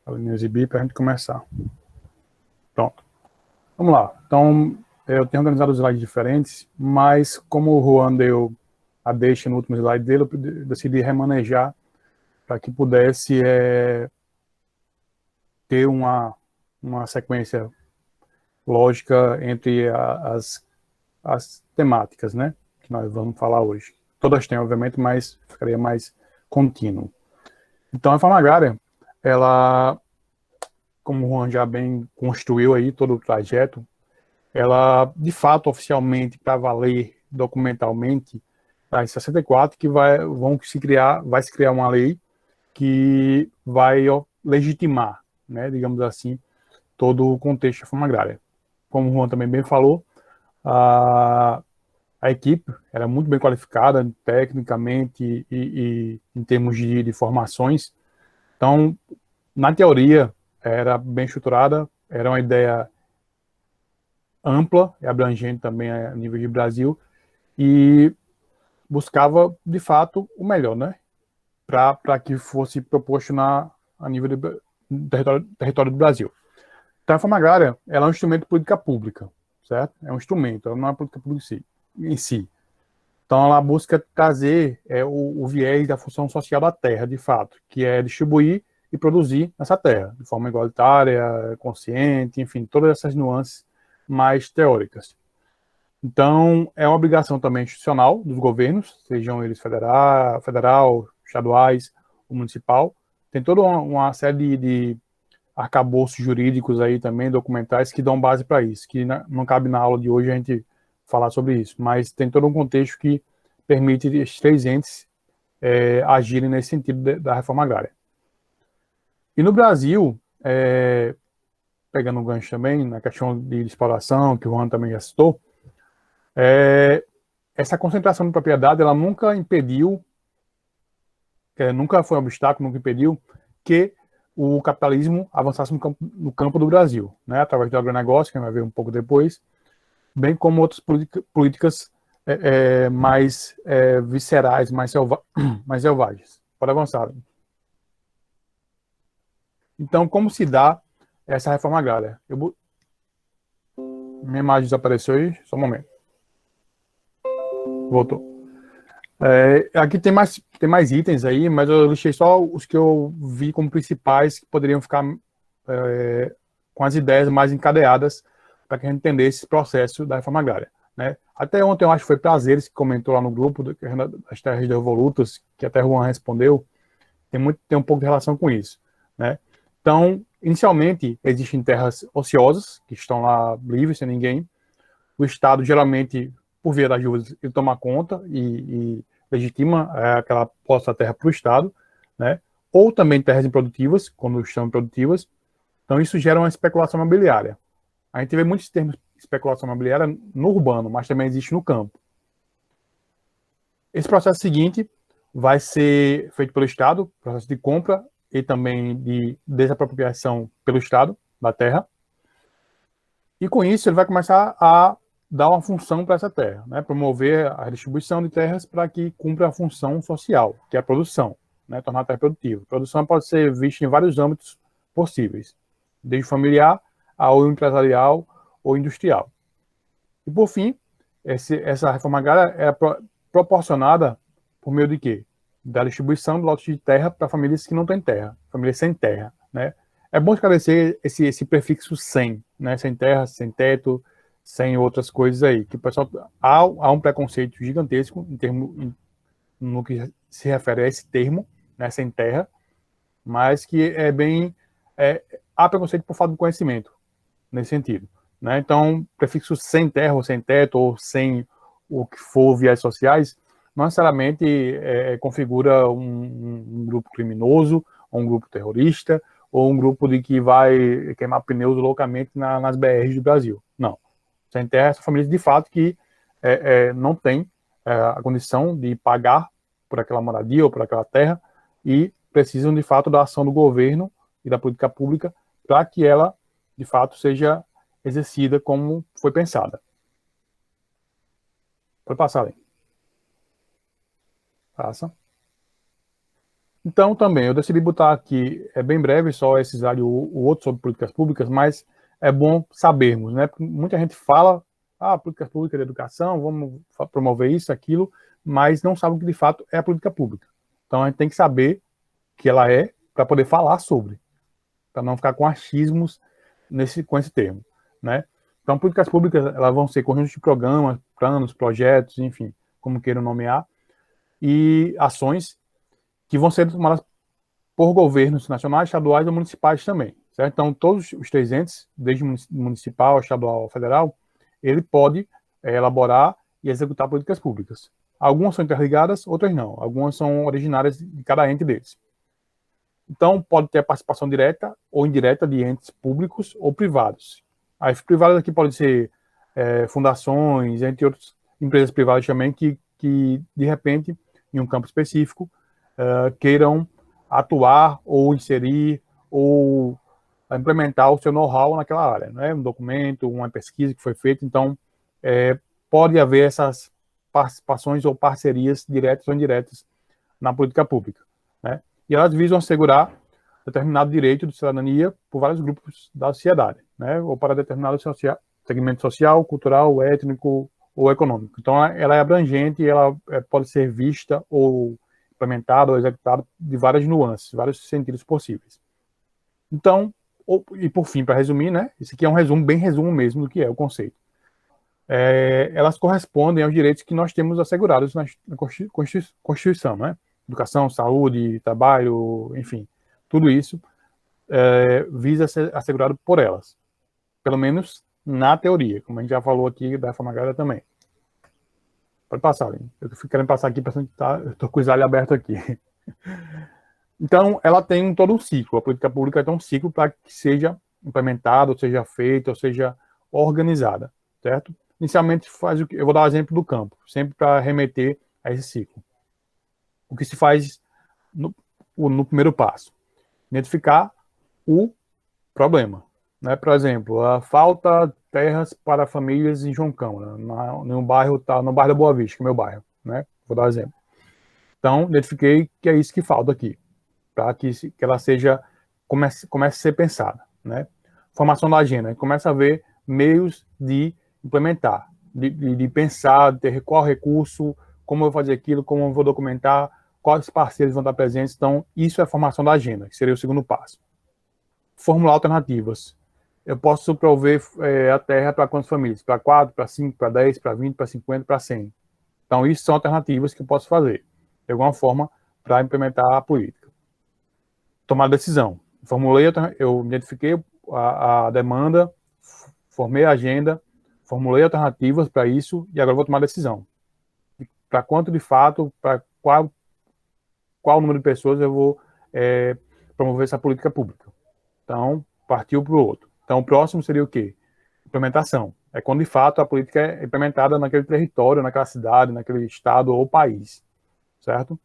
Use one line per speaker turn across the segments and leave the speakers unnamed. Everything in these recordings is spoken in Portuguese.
Vou exibir para a gente começar. Pronto. Vamos lá. Então, eu tenho organizado os slides diferentes, mas como o Juan deu a deixa no último slide dele, eu decidi remanejar para que pudesse ter uma sequência lógica entre as temáticas, né, que nós vamos falar hoje. Todas têm, obviamente, mas ficaria mais contínuo. Então, a reforma agrária, ela, como o Juan já bem construiu aí todo o trajeto, ela, de fato, oficialmente, para valer documentalmente, tá, em 64, que vai se criar uma lei que vai legitimar, né, digamos assim, todo o contexto da reforma agrária. Como o Juan também bem falou, a equipe era muito bem qualificada tecnicamente e em termos de formações. Então, na teoria, era bem estruturada, era uma ideia ampla e abrangente também a nível de Brasil, e buscava, de fato, o melhor, né? Para que fosse proposto a nível de território do Brasil. Então, a reforma agrária, ela é um instrumento de política pública, certo? É um instrumento, ela não é uma política pública em si. Então, ela busca trazer o viés da função social da terra, de fato, que é distribuir e produzir nessa terra, de forma igualitária, consciente, enfim, todas essas nuances mais teóricas. Então, é uma obrigação também institucional dos governos, sejam eles federal, estaduais ou municipal. Tem toda uma série de arcabouços jurídicos aí também, documentais, que dão base para isso, que não cabe na aula de hoje a gente falar sobre isso, mas tem todo um contexto que permite esses três entes agirem nesse sentido da reforma agrária. E no Brasil, pegando um gancho também, na questão de exploração, que o Juan também já citou, essa concentração de propriedade, ela nunca impediu, nunca foi um obstáculo, nunca impediu que o capitalismo avançasse no campo do Brasil, né, através do agronegócio, que vai ver um pouco depois, bem como outras políticas mais viscerais, mais selvagens. Pode avançar. Então, como se dá essa reforma agrária? Minha imagem desapareceu aí, só um momento. Voltou. Aqui tem mais itens aí, mas eu listei só os que eu vi como principais que poderiam ficar com as ideias mais encadeadas para que a gente entendesse esse processo da reforma agrária, né? Até ontem eu acho que foi Prazeres que comentou lá no grupo das terras devolutas, que até Juan respondeu, tem um pouco de relação com isso, né? Então, inicialmente, existem terras ociosas, que estão lá livres, sem ninguém. O Estado, geralmente, por via das dúvidas, ele toma conta e legitima aquela posse da terra para o Estado, né? Ou também terras improdutivas, quando estão improdutivas. Então, isso gera uma especulação imobiliária. A gente vê muitos termos de especulação imobiliária no urbano, mas também existe no campo. Esse processo seguinte vai ser feito pelo Estado, processo de compra e também de desapropriação pelo Estado da terra. E com isso ele vai começar a dar uma função para essa terra, né? Promover a distribuição de terras para que cumpra a função social, que é a produção, né? Tornar a terra produtiva. A produção pode ser vista em vários âmbitos possíveis, desde familiar ao empresarial ou industrial. E por fim, essa reforma agrária é proporcionada por meio de quê? Da distribuição de lotes de terra para famílias que não têm terra, famílias sem terra, né? É bom esclarecer esse prefixo sem, né? Sem terra, sem teto, sem outras coisas aí, que o pessoal há um preconceito gigantesco no que se refere a esse termo, né? Sem terra, mas que há preconceito por falta de conhecimento nesse sentido, né? Então, prefixo sem terra ou sem teto ou sem o que for vias sociais, não necessariamente configura um grupo criminoso, ou um grupo terrorista, ou um grupo de que vai queimar pneus loucamente nas BRs do Brasil. Não. Sem terra são famílias de fato que não têm a condição de pagar por aquela moradia ou por aquela terra e precisam de fato da ação do governo e da política pública para que ela de fato seja exercida como foi pensada. Pode passar, ali. Passa. Então, também, eu decidi botar aqui, é bem breve, só esse slide, o outro sobre políticas públicas, mas é bom sabermos, né? Porque muita gente fala, políticas públicas de educação, vamos promover isso, aquilo, mas não sabe o que de fato é a política pública. Então, a gente tem que saber que ela é para poder falar sobre, para não ficar com achismos com esse termo, né? Então, políticas públicas, elas vão ser conjuntos de programas, planos, projetos, enfim, como queiram nomear, e ações que vão ser tomadas por governos nacionais, estaduais e municipais também, certo? Então, todos os três entes, desde municipal, estadual, federal, ele pode elaborar e executar políticas públicas. Algumas são interligadas, outras não. Algumas são originárias de cada ente deles. Então, pode ter a participação direta ou indireta de entes públicos ou privados. As privadas aqui podem ser fundações, entre outras empresas privadas também, que de repente, em um campo específico, queiram atuar ou inserir ou implementar o seu know-how naquela área, né? Um documento, uma pesquisa que foi feita. Então, pode haver essas participações ou parcerias diretas ou indiretas na política pública, né? E elas visam assegurar determinado direito de cidadania por vários grupos da sociedade, né? Ou para determinado segmento social, cultural, étnico ou econômico. Então, ela é abrangente e ela pode ser vista ou implementada ou executada de várias nuances, vários sentidos possíveis. Então, e por fim, para resumir, né? Esse aqui é um resumo, bem resumo mesmo do que é o conceito. Elas correspondem aos direitos que nós temos assegurados na Constituição, né? Educação, saúde, trabalho, enfim, tudo isso visa ser assegurado por elas, pelo menos na teoria, como a gente já falou aqui da forma clara também. Pode passar, hein? Eu fico querendo passar aqui, eu estou com o slide aberto aqui. Então, ela tem todo um ciclo, a política pública tem um ciclo para que seja implementada, ou seja feita, ou seja organizada, certo? Inicialmente, eu vou dar o exemplo do campo, sempre para remeter a esse ciclo. O que se faz no primeiro passo? Identificar o problema, né? Por exemplo, falta terras para famílias em Joncão, né? No bairro da Boa Vista, que é meu bairro, né? Vou dar um exemplo. Então, identifiquei que é isso que falta aqui, para que ela comece a ser pensada, né? Formação da agenda, começa a ver meios de implementar, de pensar, de qual recurso, como eu vou fazer aquilo, como eu vou documentar, quais parceiros vão estar presentes. Então, isso é a formação da agenda, que seria o segundo passo. Formular alternativas. Eu posso prover a terra para quantas famílias? Para 4, para 5, para 10, para 20, para 50, para 100. Então, isso são alternativas que eu posso fazer, de alguma forma, para implementar a política. Tomar decisão. Eu identifiquei a demanda, formei a agenda, formulei alternativas para isso e agora vou tomar decisão. Para quanto de fato, para qual número de pessoas eu vou promover essa política pública. Então, partiu para o outro. Então, o próximo seria o quê? Implementação. É quando de fato a política é implementada naquele território, naquela cidade, naquele estado ou país, certo?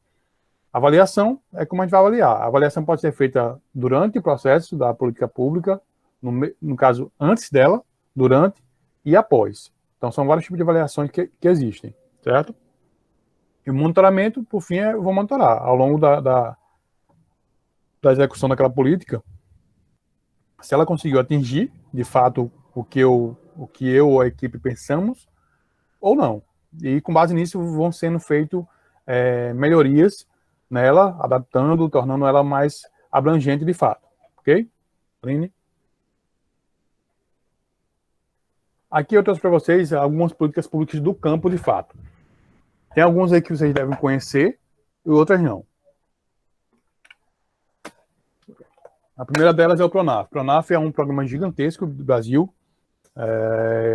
Avaliação é como a gente vai avaliar. A avaliação pode ser feita durante o processo da política pública, no caso, antes dela, durante e após. Então, são vários tipos de avaliações que existem, certo? E o monitoramento, por fim, eu vou monitorar ao longo da execução daquela política, se ela conseguiu atingir, de fato, o que eu ou a equipe pensamos, ou não. E com base nisso vão sendo feitas melhorias nela, adaptando, tornando ela mais abrangente de fato. Ok? Aline? Aqui eu trouxe para vocês algumas políticas públicas do campo de fato. Tem algumas aí que vocês devem conhecer e outras não. A primeira delas é o PRONAF. O PRONAF é um programa gigantesco do Brasil.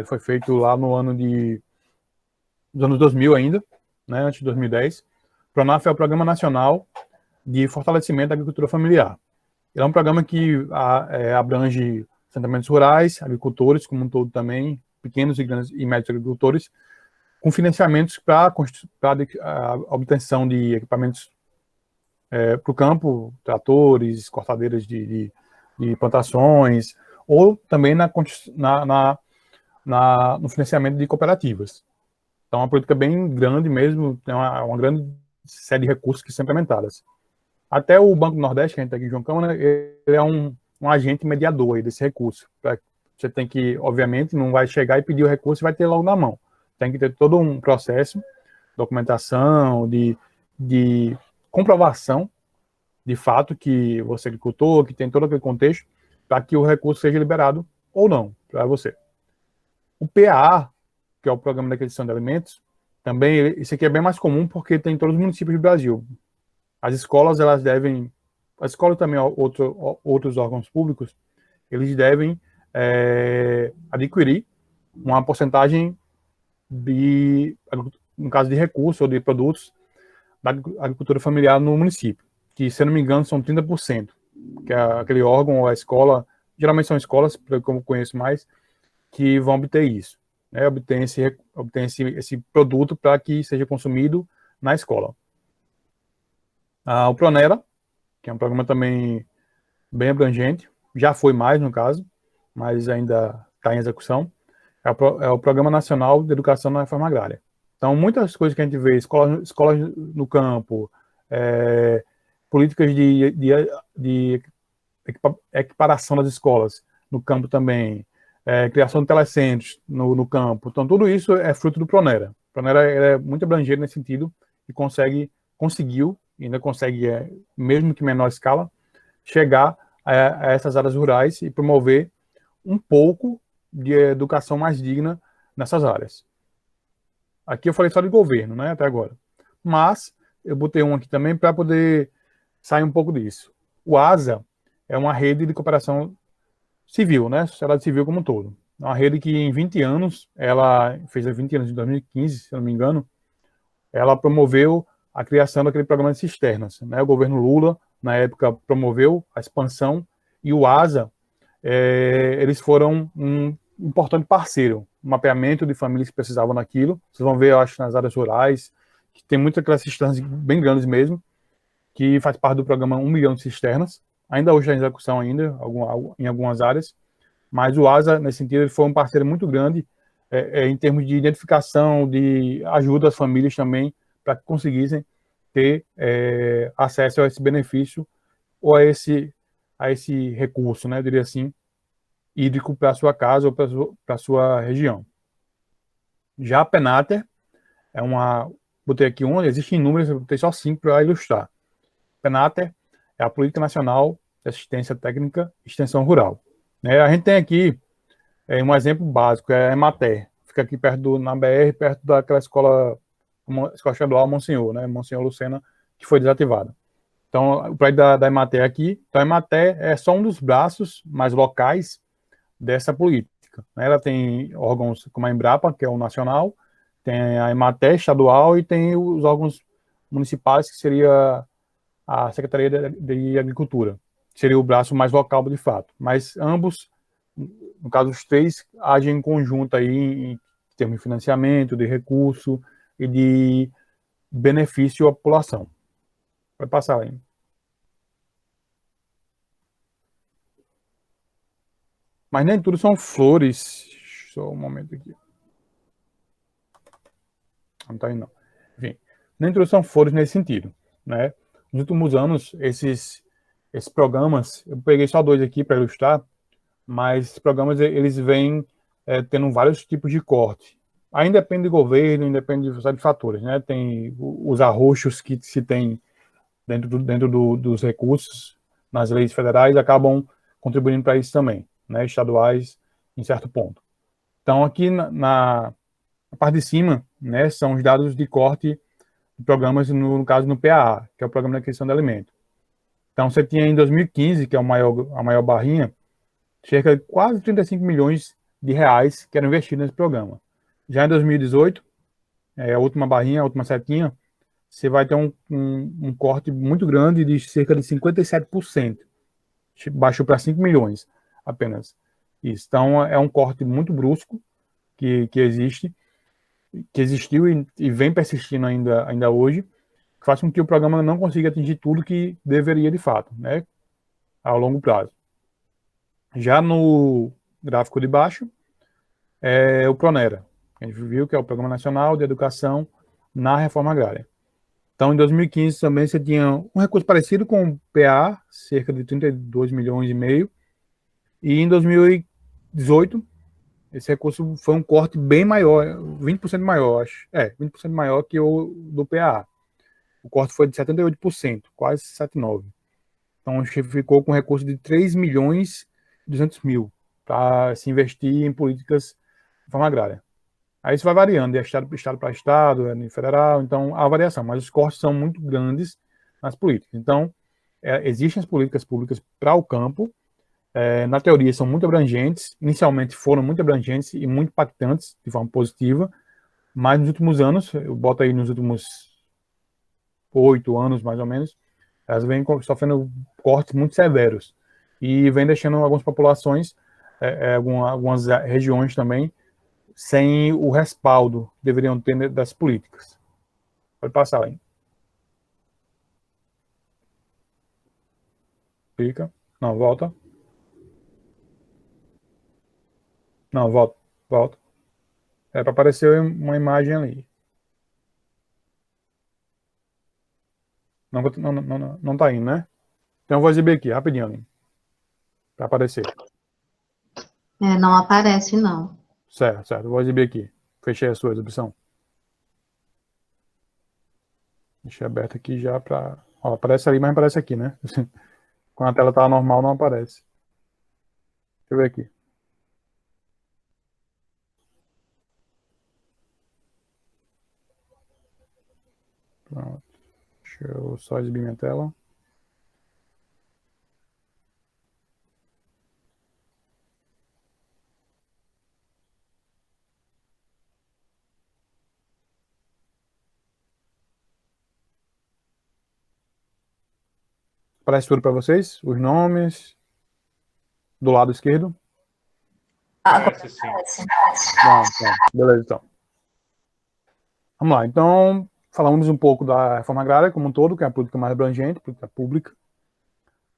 Foi feito lá no ano dos anos 2000 ainda, né, antes de 2010. O PRONAF é o Programa Nacional de Fortalecimento da Agricultura Familiar. Ele é um programa que abrange assentamentos rurais, agricultores como um todo também, pequenos e grandes e médios agricultores, com financiamentos para a obtenção de equipamentos para o campo, tratores, cortadeiras de plantações, ou também no financiamento de cooperativas. Então, é uma política bem grande mesmo, tem uma grande série de recursos que são implementadas. Até o Banco do Nordeste, que a gente está aqui em João Câmara, ele é um agente mediador aí desse recurso. Você tem que, obviamente, não vai chegar e pedir o recurso e vai ter logo na mão. Tem que ter todo um processo, documentação, de comprovação de fato que você é agricultor, que tem todo aquele contexto, para que o recurso seja liberado ou não para você. O PAA, que é o Programa de Aquisição de Alimentos, também, isso aqui é bem mais comum porque tem em todos os municípios do Brasil. As escolas, elas devem, a escola também, outros órgãos públicos, eles devem adquirir uma porcentagem no caso de recursos ou de produtos da agricultura familiar no município, que, se eu não me engano, são 30%, que é aquele órgão ou a escola, geralmente são escolas, como eu conheço mais, que vão obter isso, né? Obter esse produto para que seja consumido na escola. O Pronera, que é um programa também bem abrangente, já foi mais no caso, mas ainda está em execução, é o Programa Nacional de Educação na Reforma Agrária. Então, muitas coisas que a gente vê, escolas no campo, políticas de equiparação das escolas no campo também, criação de telecentros no campo. Então, tudo isso é fruto do Pronera. O Pronera é muito abrangente nesse sentido e conseguiu, e ainda consegue, mesmo que em menor escala, chegar a essas áreas rurais e promover um pouco de educação mais digna nessas áreas. Aqui eu falei só de governo, né, até agora. Mas eu botei um aqui também para poder sair um pouco disso. O ASA é uma rede de cooperação civil, né, sociedade civil como um todo. É uma rede que em 20 anos, ela fez 20 anos em 2015, se eu não me engano, ela promoveu a criação daquele programa de cisternas, né? O governo Lula, na época, promoveu a expansão e o ASA, eles foram um importante parceiro, um mapeamento de famílias que precisavam daquilo. Vocês vão ver, eu acho, nas áreas rurais, que tem muitas aquelas cisternas bem grandes mesmo, que faz parte do programa 1 milhão de cisternas. Ainda hoje está em execução ainda, em algumas áreas, mas o ASA, nesse sentido, ele foi um parceiro muito grande em termos de identificação, de ajuda às famílias também, para que conseguissem ter acesso a esse benefício ou a esse recurso, né, eu diria assim, hídrico para a sua casa ou para a sua região. Já a Penater é botei aqui existem inúmeras, eu botei só 5 para ilustrar. Penater é a Política Nacional de Assistência Técnica e Extensão Rural. A gente tem aqui um exemplo básico, é a Emater, fica aqui na BR, perto daquela escola estadual Monsenhor, né, Monsenhor Lucena, que foi desativada. Então, o prédio da Emater aqui, então a Emater é só um dos braços mais locais dessa política. Ela tem órgãos como a Embrapa, que é o nacional, tem a Emater estadual e tem os órgãos municipais, que seria a Secretaria de Agricultura, que seria o braço mais local de fato. Mas ambos, no caso os três, agem em conjunto aí em termos de financiamento, de recurso e de benefício à população. Vai passar aí. Mas nem tudo são flores. Só um momento aqui. Não tá aí, não. Enfim, nem tudo são flores nesse sentido, né? Nos últimos anos, esses programas, eu peguei só 2 aqui para ilustrar, mas esses programas, eles vêm tendo vários tipos de corte. Ainda depende do governo, independe de fatores, né? Tem os arroxos que se tem dentro dos recursos nas leis federais, acabam contribuindo para isso também, né? Estaduais, em certo ponto. Então, aqui na parte de cima, né, são os dados de corte de programas, no caso no PAA, que é o Programa de Aquisição de Alimentos. Então, você tinha em 2015, que é a maior barrinha, cerca de quase 35 milhões de reais que eram investidos nesse programa. Já em 2018, a última barrinha, a última setinha, você vai ter um corte muito grande de cerca de 57%. Baixou para 5 milhões apenas. Isso. Então, é um corte muito brusco que existiu e vem persistindo ainda hoje, que faz com que o programa não consiga atingir tudo que deveria de fato, né, ao longo prazo. Já no gráfico de baixo, o Pronera. A gente viu que é o Programa Nacional de Educação na Reforma Agrária. Então, em 2015 também você tinha um recurso parecido com o PA, cerca de 32 milhões e meio, e em 2018 esse recurso foi um corte bem maior, 20% maior, acho. 20% maior que o do PA. O corte foi de 78%, quase 79%. Então, a gente ficou com um recurso de 3 milhões e 200 mil para se investir em políticas de forma agrária. Aí isso vai variando, de estado para estado, é no federal, então há variação, mas os cortes são muito grandes nas políticas. Então, existem as políticas públicas para o campo, na teoria são muito abrangentes, inicialmente foram muito abrangentes e muito impactantes de forma positiva, mas nos últimos anos, eu boto aí nos últimos 8 anos mais ou menos, elas vêm sofrendo cortes muito severos e vem deixando algumas populações, algumas regiões também, sem o respaldo que deveriam ter das políticas. Pode passar, hein? Clica. Não, volta. Não, volta. Volta. É para aparecer uma imagem ali. Não, não, não, não, não tá indo, né? Então eu vou exibir aqui, rapidinho, ali, para aparecer.
Não aparece, não.
Certo, certo. Eu vou exibir aqui. Fechei a sua exibição. Deixei aberto aqui já para... Ó, aparece ali, mas não aparece aqui, né? Quando a tela tá normal, não aparece. Deixa eu ver aqui. Pronto. Deixa eu só exibir minha tela. Aparece tudo para vocês? Os nomes do lado esquerdo?
Parece sim.
Não, beleza, então. Vamos lá. Então, falamos um pouco da reforma agrária como um todo, que é a política mais abrangente, política pública.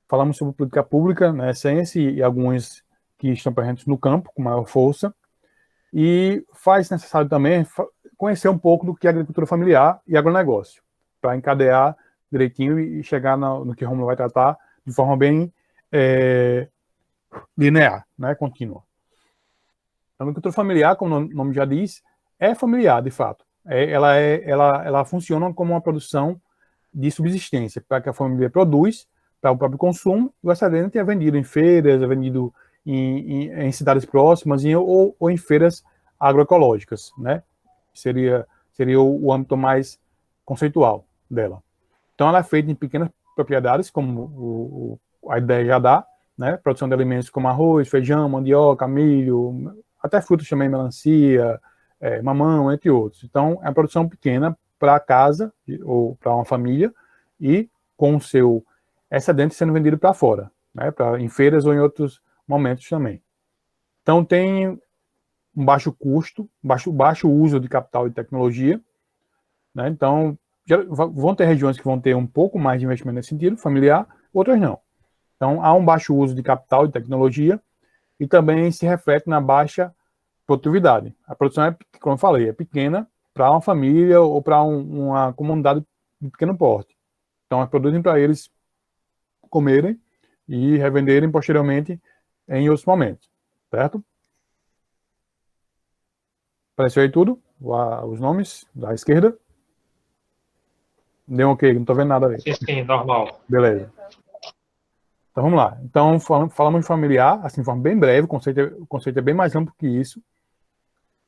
Falamos sobre política pública na essência e alguns que estão presentes no campo com maior força. E faz necessário também conhecer um pouco do que é agricultura familiar e agronegócio, para encadear direitinho e chegar no que o Romulo vai tratar de forma bem linear, né, contínua. A agricultura familiar, como o nome já diz, é familiar, de fato. Ela funciona como uma produção de subsistência, para que a família produz para o próprio consumo, e o excedente é vendido em feiras, é vendido em cidades próximas ou em feiras agroecológicas, né? Seria o âmbito mais conceitual dela. Então, ela é feita em pequenas propriedades, como a ideia já dá, né? Produção de alimentos como arroz, feijão, mandioca, milho, até frutas também, melancia, mamão, entre outros. Então, é uma produção pequena para casa ou para uma família e com o seu excedente sendo vendido para fora, né? Em feiras ou em outros momentos também. Então, tem um baixo custo, baixo uso de capital e tecnologia, né? Então, vão ter regiões que vão ter um pouco mais de investimento nesse sentido, familiar, outras não. Então, há um baixo uso de capital e tecnologia e também se reflete na baixa produtividade. A produção, como eu falei, é pequena para uma família ou para uma comunidade de pequeno porte. Então, elas produzem para eles comerem e revenderem posteriormente em outros momentos, certo? Apareceu aí tudo? Os nomes da esquerda? Deu um ok, não estou vendo nada aí.
Sim, normal.
Beleza. Então vamos lá. Então falamos de familiar, assim, de forma bem breve, o conceito é bem mais amplo que isso.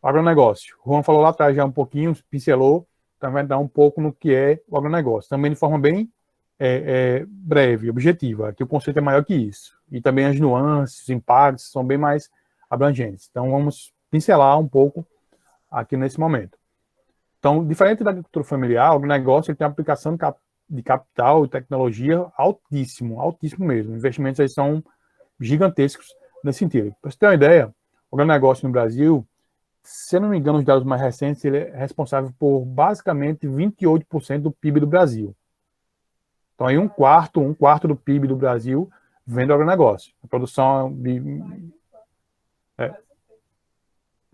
Agronegócio. O Juan falou lá atrás já um pouquinho, pincelou, também vai dar um pouco no que é o agronegócio. Também de forma bem breve, objetiva. Aqui o conceito é maior que isso. E também as nuances, os impactos são bem mais abrangentes. Então vamos pincelar um pouco aqui nesse momento. Então, diferente da agricultura familiar, o agronegócio ele tem uma aplicação de capital e tecnologia altíssimo, altíssimo mesmo. Investimentos aí são gigantescos nesse sentido. Para você ter uma ideia, o agronegócio no Brasil, se eu não me engano, os dados mais recentes, ele é responsável por basicamente 28% do PIB do Brasil. Então, aí um quarto do PIB do Brasil vem do agronegócio. A produção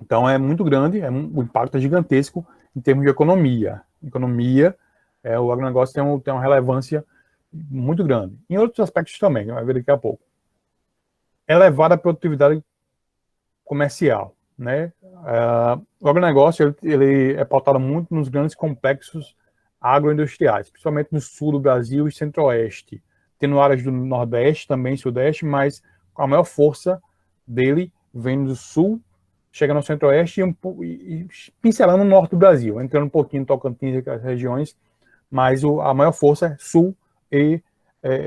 então é muito grande, o impacto é gigantesco em termos de economia. Economia O agronegócio tem uma relevância muito grande. Em outros aspectos também, vai ver daqui a pouco. Elevada produtividade comercial, né? O agronegócio ele é pautado muito nos grandes complexos agroindustriais, principalmente no sul do Brasil e centro-oeste, tendo áreas do nordeste, também sudeste, mas a maior força dele vem do sul, chega no centro-oeste e pincelando no norte do Brasil, entrando um pouquinho em Tocantins e aquelas regiões, mas a maior força é sul e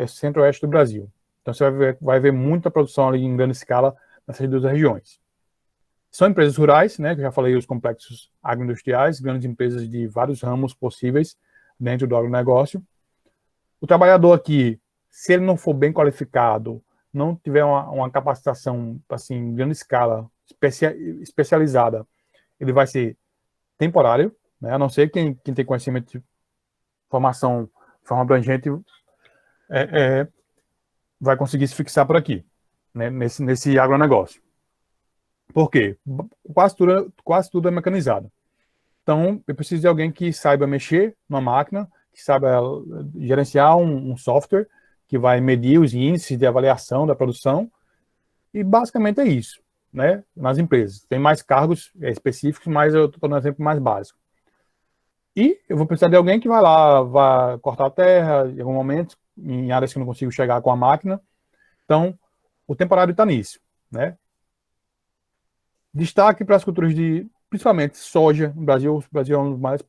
centro-oeste do Brasil. Então você vai ver muita produção ali em grande escala nessas duas regiões. São empresas rurais, né, que eu já falei, os complexos agroindustriais, grandes empresas de vários ramos possíveis dentro do agronegócio. O trabalhador aqui, se ele não for bem qualificado, não tiver uma capacitação assim, em grande escala, especializada, ele vai ser temporário, né, a não ser quem tem conhecimento de formação de forma abrangente vai conseguir se fixar por aqui, né, nesse agronegócio. Por quê? Quase tudo é mecanizado. Então, eu preciso de alguém que saiba mexer numa máquina, que saiba gerenciar um software que vai medir os índices de avaliação da produção, e basicamente é isso, né? Nas empresas. Tem mais cargos específicos, mas eu estou no exemplo mais básico. E eu vou precisar de alguém que vai cortar a terra em algum momento, em áreas que eu não consigo chegar com a máquina. Então, o temporário está nisso, né? Destaque para as culturas principalmente soja. No Brasil, o Brasil é um dos maiores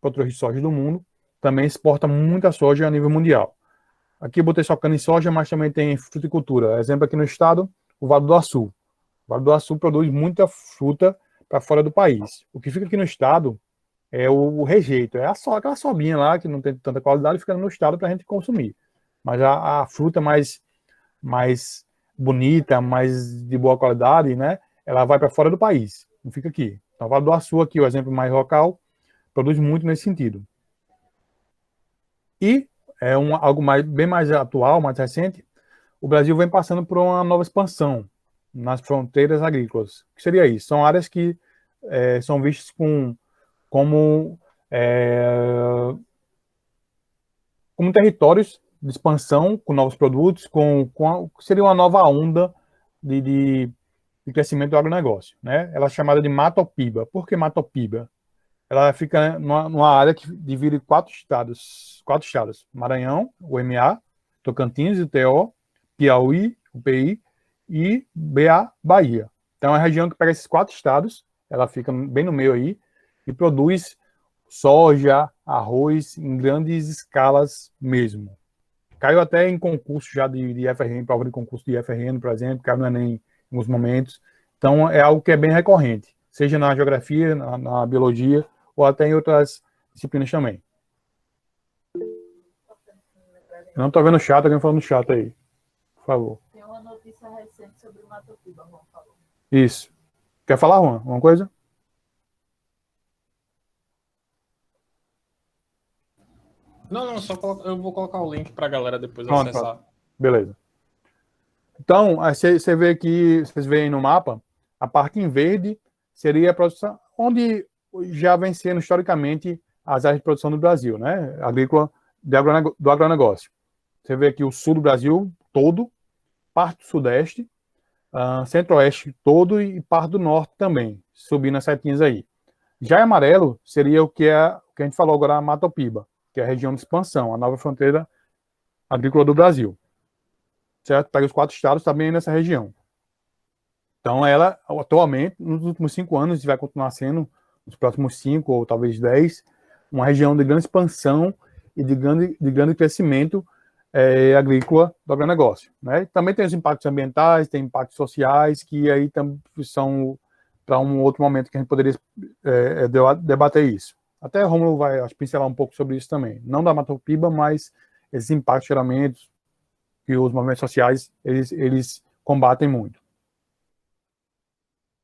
produtores de soja do mundo. Também exporta muita soja a nível mundial. Aqui eu botei só cana e soja, mas também tem fruticultura. Exemplo aqui no estado, o Vale do Açu. O Vale do Açu produz muita fruta para fora do país. O que fica aqui no estado é o rejeito. É aquela sobinha lá, que não tem tanta qualidade, fica no estado para a gente consumir. Mas a fruta mais bonita, mais de boa qualidade, né? Ela vai para fora do país, não fica aqui. Então, o Vale do Açu, aqui, o exemplo mais local, produz muito nesse sentido. E algo bem mais atual, mais recente, o Brasil vem passando por uma nova expansão nas fronteiras agrícolas. O que seria isso? São áreas que são vistas como territórios de expansão, com novos produtos, seria uma nova onda de crescimento do agronegócio, né? Ela é chamada de Matopiba. Por que Matopiba? Ela fica numa área que divide quatro estados: Maranhão, o MA, Tocantins, o TO, Piauí, o PI, e BA, Bahia. Então é uma região que pega esses 4 estados, ela fica bem no meio aí, e produz soja, arroz em grandes escalas mesmo. Caiu até em concurso já de FRN, prova de concurso de FRN, por exemplo, caiu no Enem em alguns momentos. Então é algo que é bem recorrente, seja na geografia, na biologia, ou até em outras disciplinas também. Eu não estou vendo o chat, alguém falando no chat aí. Por favor.
Tem uma notícia recente sobre o Matopiba, Juan falou.
Isso. Quer falar, Juan? Alguma coisa?
Não, eu vou colocar o link para a galera depois
Pronto,
acessar.
pronto. Beleza. Então, você vê aqui, vocês veem no mapa, a parte em verde seria a produção, onde já vem sendo historicamente as áreas de produção do Brasil, né? Agrícola, do agronegócio. Você vê aqui o sul do Brasil todo, parte do sudeste, centro-oeste todo e parte do norte também, subindo as setinhas aí. Já em amarelo seria o que a gente falou agora, a Matopiba, que é a região de expansão, a nova fronteira agrícola do Brasil. Certo? Pega os 4 estados também nessa região. Então ela, atualmente, nos últimos 5 anos, e vai continuar sendo, nos próximos 5 ou talvez 10, uma região de grande expansão e de grande crescimento agrícola do agronegócio, né? Também tem os impactos ambientais, tem impactos sociais, que aí são para um outro momento que a gente poderia debater isso. Até o Rômulo vai pincelar um pouco sobre isso também. Não da Matopiba, mas esses impactos, geralmente, que os movimentos sociais, eles combatem muito.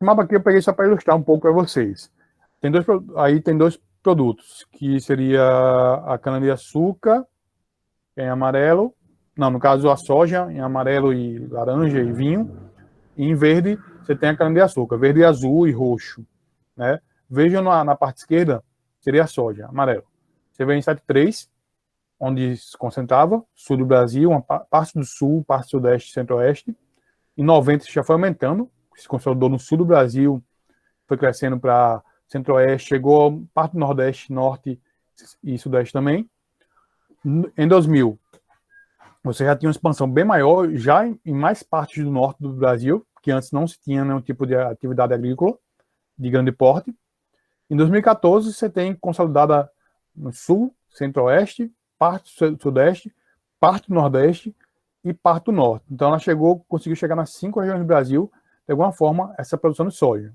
O mapa aqui eu peguei só para ilustrar um pouco para vocês. Tem dois produtos, que seria a cana-de-açúcar, em amarelo, não, no caso a soja, em amarelo e laranja e vinho, e em verde você tem a cana-de-açúcar, verde, azul e roxo, né? Vejam na parte esquerda, seria a soja, amarelo. Você vê em 73, onde se concentrava, sul do Brasil, uma parte do sul, parte do sudeste, centro-oeste. Em 90 isso já foi aumentando, se consolidou no sul do Brasil, foi crescendo para centro-oeste, chegou parte do nordeste, norte e sudeste também. Em 2000, você já tinha uma expansão bem maior, já em mais partes do norte do Brasil, que antes não se tinha nenhum tipo de atividade agrícola de grande porte. Em 2014, você tem consolidada no sul, centro-oeste, parte do sudeste, parte do nordeste e parte do norte. Então, ela conseguiu chegar nas 5 regiões do Brasil, de alguma forma, essa produção de soja.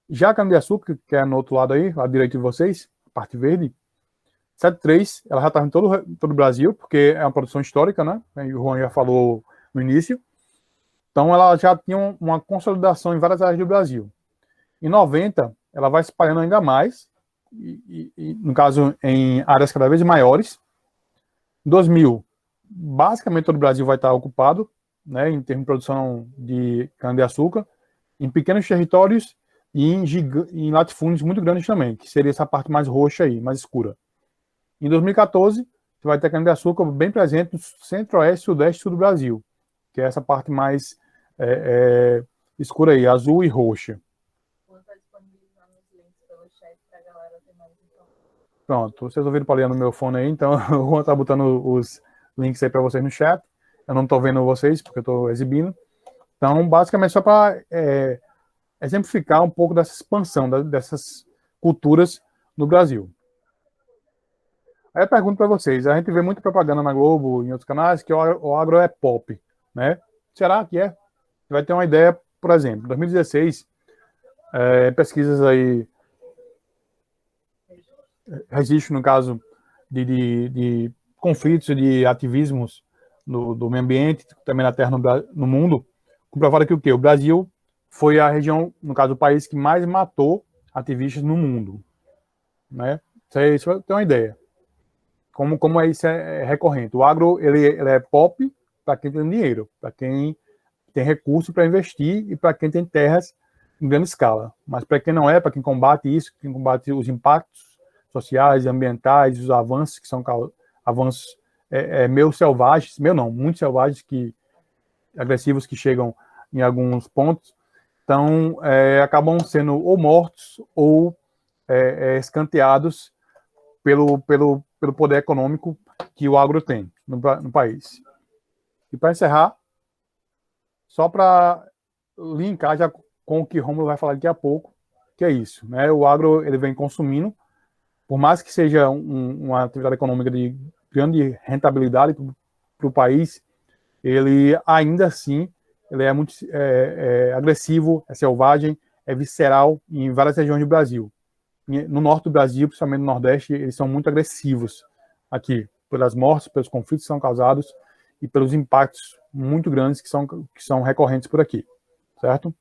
Já a cana-de-açúcar, que é no outro lado aí, à direita de vocês, a parte verde, 73, ela já estava em todo o Brasil, porque é uma produção histórica, né? O Juan já falou no início. Então, ela já tinha uma consolidação em várias áreas do Brasil. Em 90, ela vai se espalhando ainda mais, e no caso, em áreas cada vez maiores. Em 2000, basicamente todo o Brasil vai estar ocupado, né, em termos de produção de cana-de-açúcar, em pequenos territórios e em latifúndios muito grandes também, que seria essa parte mais roxa aí, mais escura. Em 2014, você vai ter cana-de-açúcar bem presente no centro-oeste, sudeste e sul do Brasil, que é essa parte mais escura aí, azul e roxa. Pronto, vocês ouviram Paulinha no meu fone aí, então o Juan tá botando os links aí para vocês no chat. Eu não estou vendo vocês, porque eu estou exibindo. Então, basicamente, só para exemplificar um pouco dessa expansão dessas culturas no Brasil. Aí eu pergunto para vocês, a gente vê muita propaganda na Globo, em outros canais, que o agro é pop, né? Será que é? Você vai ter uma ideia, por exemplo, em 2016, pesquisas aí, registro, no caso, de conflitos e de ativismos do meio ambiente, também na terra, no mundo, comprovaram que o quê? O Brasil foi a região, no caso, o país que mais matou ativistas no mundo, né? Isso vai ter uma ideia. Como isso é recorrente. O agro, ele é pop para quem tem dinheiro, para quem tem recurso para investir e para quem tem terras em grande escala. Mas para quem não é, para quem combate isso, quem combate os impactos sociais, ambientais, os avanços que são avanços meio selvagens, muito selvagens, agressivos, que chegam em alguns pontos, então acabam sendo ou mortos ou escanteados pelo poder econômico que o agro tem no país. E para encerrar, só para linkar já com o que o Rômulo vai falar daqui a pouco, que é isso, né? O agro, ele vem consumindo, por mais que seja uma atividade econômica de grande rentabilidade para o país, ele ainda assim ele é muito agressivo, é selvagem, é visceral em várias regiões do Brasil. No norte do Brasil, principalmente no Nordeste, eles são muito agressivos aqui, pelas mortes, pelos conflitos que são causados e pelos impactos muito grandes que são recorrentes por aqui, certo?